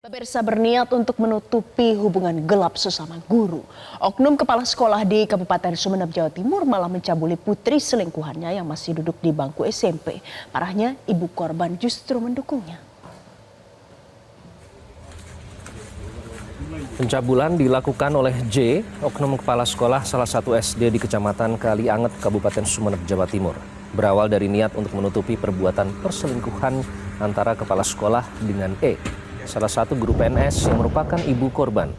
Pemirsa berniat untuk menutupi hubungan gelap sesama guru. Oknum kepala sekolah di Kabupaten Sumeneb, Jawa Timur malah mencabuli putri selingkuhannya yang masih duduk di bangku SMP. Parahnya, ibu korban justru mendukungnya. Pencabulan dilakukan oleh J, oknum kepala sekolah salah satu SD di Kecamatan Kalianget, Kabupaten Sumeneb, Jawa Timur. Berawal dari niat untuk menutupi perbuatan perselingkuhan antara kepala sekolah dengan E, salah satu guru PNS yang merupakan ibu korban.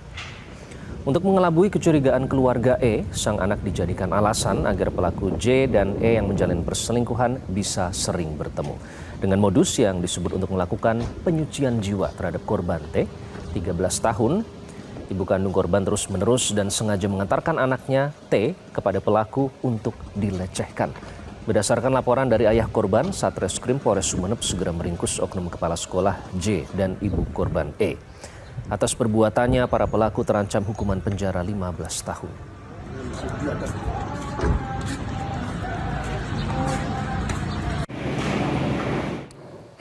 Untuk mengelabui kecurigaan keluarga E, sang anak dijadikan alasan agar pelaku J dan E yang menjalin perselingkuhan bisa sering bertemu. Dengan modus yang disebut untuk melakukan penyucian jiwa terhadap korban T, 13 tahun, ibu kandung korban terus-menerus dan sengaja mengantarkan anaknya T kepada pelaku untuk dilecehkan. Berdasarkan laporan dari ayah korban, Satreskrim Polres Sumeneb segera meringkus oknum kepala sekolah J dan ibu korban E. Atas perbuatannya, para pelaku terancam hukuman penjara 15 tahun.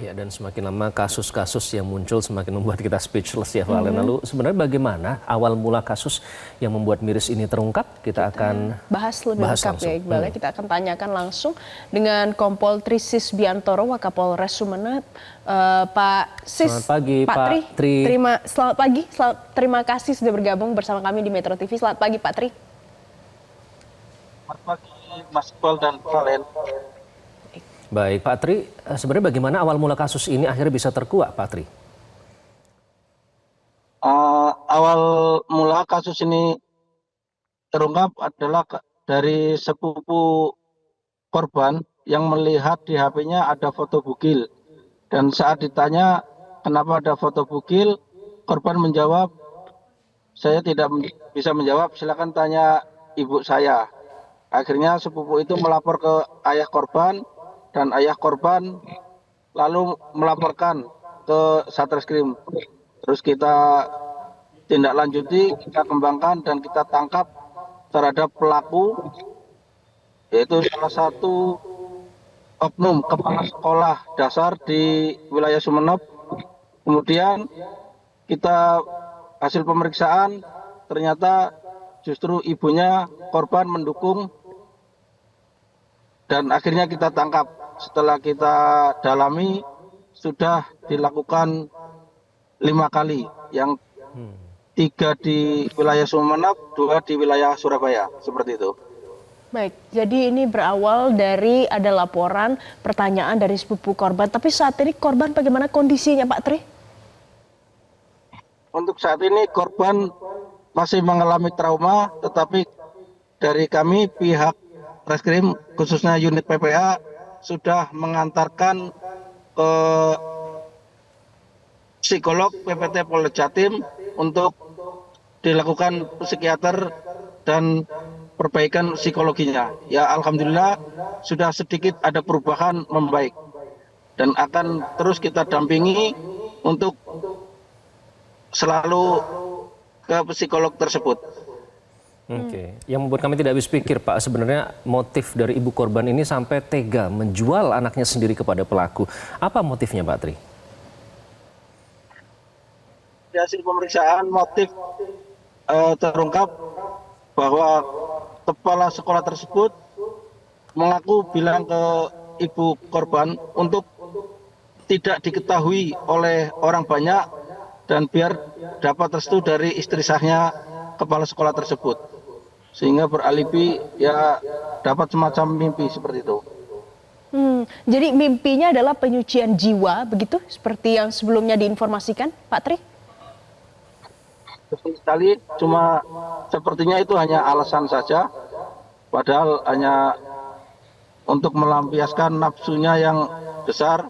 Ya, dan semakin lama kasus-kasus yang muncul semakin membuat kita speechless ya, Valen. Lalu sebenarnya bagaimana awal mula kasus yang membuat miris ini terungkap? Kita akan bahas lebih lengkap ya, Iqbal. Kita akan tanyakan langsung dengan Kompol Trisis Biantoro, Wakapolres Sumeneb. Pak Sis, selamat pagi, Pak Tri. Selamat pagi, terima kasih sudah bergabung bersama kami di Metro TV. Selamat pagi, Pak Tri. Selamat pagi, Mas Iqbal dan Valen. Baik, Pak Tri, sebenarnya bagaimana awal mula kasus ini akhirnya bisa terkuak, Pak Tri? Awal mula kasus ini terungkap adalah dari sepupu korban yang melihat di HP-nya ada foto bugil. Dan saat ditanya kenapa ada foto bugil, korban menjawab, saya tidak bisa menjawab, silakan tanya ibu saya. Akhirnya sepupu itu melapor ke ayah korban, dan ayah korban lalu melaporkan ke Satreskrim. Terus kita tindak lanjuti, kita kembangkan dan kita tangkap terhadap pelaku, yaitu salah satu oknum kepala sekolah dasar di wilayah Sumeneb. Kemudian kita hasil pemeriksaan ternyata justru ibunya korban mendukung dan akhirnya kita tangkap. Setelah kita dalami, sudah dilakukan 5 kali, yang 3 di wilayah Sumeneb, 2 di wilayah Surabaya, seperti itu. Baik, jadi ini berawal dari ada laporan pertanyaan dari sepupu korban. Tapi saat ini korban bagaimana kondisinya, Pak Tri? Untuk saat ini korban masih mengalami trauma, tetapi dari kami pihak Reskrim, khususnya unit PPA, sudah mengantarkan ke psikolog PPT Polda Jatim untuk dilakukan psikiater dan perbaikan psikologinya. Ya, alhamdulillah sudah sedikit ada perubahan membaik dan akan terus kita dampingi untuk selalu ke psikolog tersebut. Oke, yang membuat kami tidak habis pikir, Pak, sebenarnya motif dari ibu korban ini sampai tega menjual anaknya sendiri kepada pelaku. Apa motifnya, Pak Tri? Di hasil pemeriksaan motif terungkap bahwa kepala sekolah tersebut mengaku bilang ke ibu korban untuk tidak diketahui oleh orang banyak dan biar dapat restu dari istri sahnya kepala sekolah tersebut. Sehingga beralibi ya dapat semacam mimpi seperti itu. Jadi mimpinya adalah penyucian jiwa, begitu? Seperti yang sebelumnya diinformasikan, Pak Tri? Betul sekali, cuma sepertinya itu hanya alasan saja. Padahal hanya untuk melampiaskan nafsunya yang besar,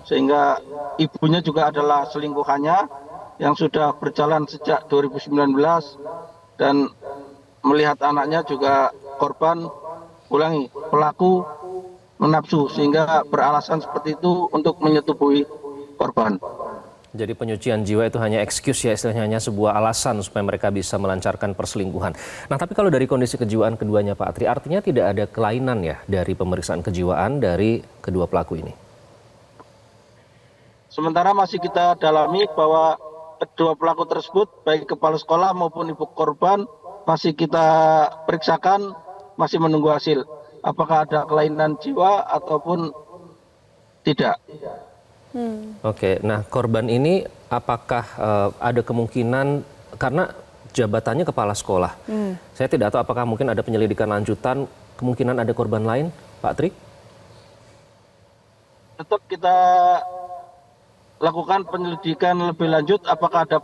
sehingga ibunya juga adalah selingkuhannya yang sudah berjalan sejak 2019 dan melihat anaknya juga korban, pelaku menafsu sehingga beralasan seperti itu untuk menyetubuhi korban. Jadi penyucian jiwa itu hanya excuse ya, istilahnya hanya sebuah alasan supaya mereka bisa melancarkan perselingkuhan. Nah, tapi kalau dari kondisi kejiwaan keduanya, Pak Tri, artinya tidak ada kelainan ya dari pemeriksaan kejiwaan dari kedua pelaku ini? Sementara masih kita dalami bahwa kedua pelaku tersebut, baik kepala sekolah maupun ibu korban, masih kita periksakan, masih menunggu hasil. Apakah ada kelainan jiwa ataupun tidak. Oke, nah korban ini apakah ada kemungkinan karena jabatannya kepala sekolah? Saya tidak tahu apakah mungkin ada penyelidikan lanjutan, kemungkinan ada korban lain, Pak Tri? Tetap kita lakukan penyelidikan lebih lanjut apakah ada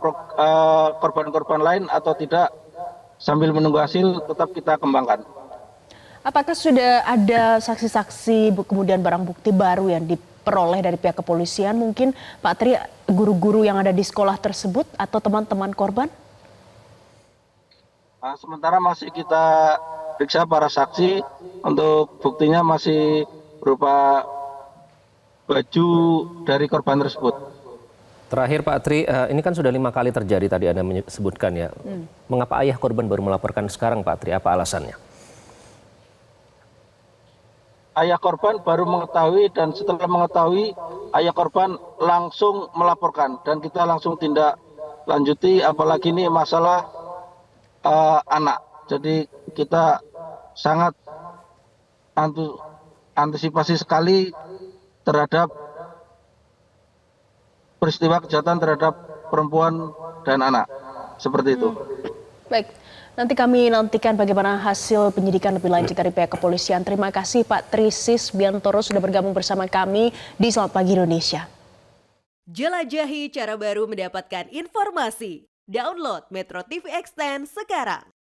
korban-korban lain atau tidak, sambil menunggu hasil tetap kita kembangkan. Apakah sudah ada saksi-saksi kemudian barang bukti baru yang diperoleh dari pihak kepolisian, mungkin Pak Tri, guru-guru yang ada di sekolah tersebut atau teman-teman korban? Sementara masih kita periksa para saksi, untuk buktinya masih berupa baju dari korban tersebut. Terakhir Pak Tri, ini kan sudah 5 kali terjadi tadi Anda menyebutkan ya. Mengapa ayah korban baru melaporkan sekarang Pak Tri? Apa alasannya? Ayah korban baru mengetahui dan setelah mengetahui ayah korban langsung melaporkan dan kita langsung tindak lanjuti, apalagi ini masalah anak. Jadi kita sangat antisipasi sekali terhadap peristiwa kejahatan terhadap perempuan dan anak. Seperti itu. Baik, nanti kami nantikan bagaimana hasil penyidikan lebih lanjut dari pihak kepolisian. Terima kasih Pak Tri Sisbiantoro sudah bergabung bersama kami di Selamat Pagi Indonesia. Jelajahi cara baru mendapatkan informasi. Download Metro TV Extend sekarang.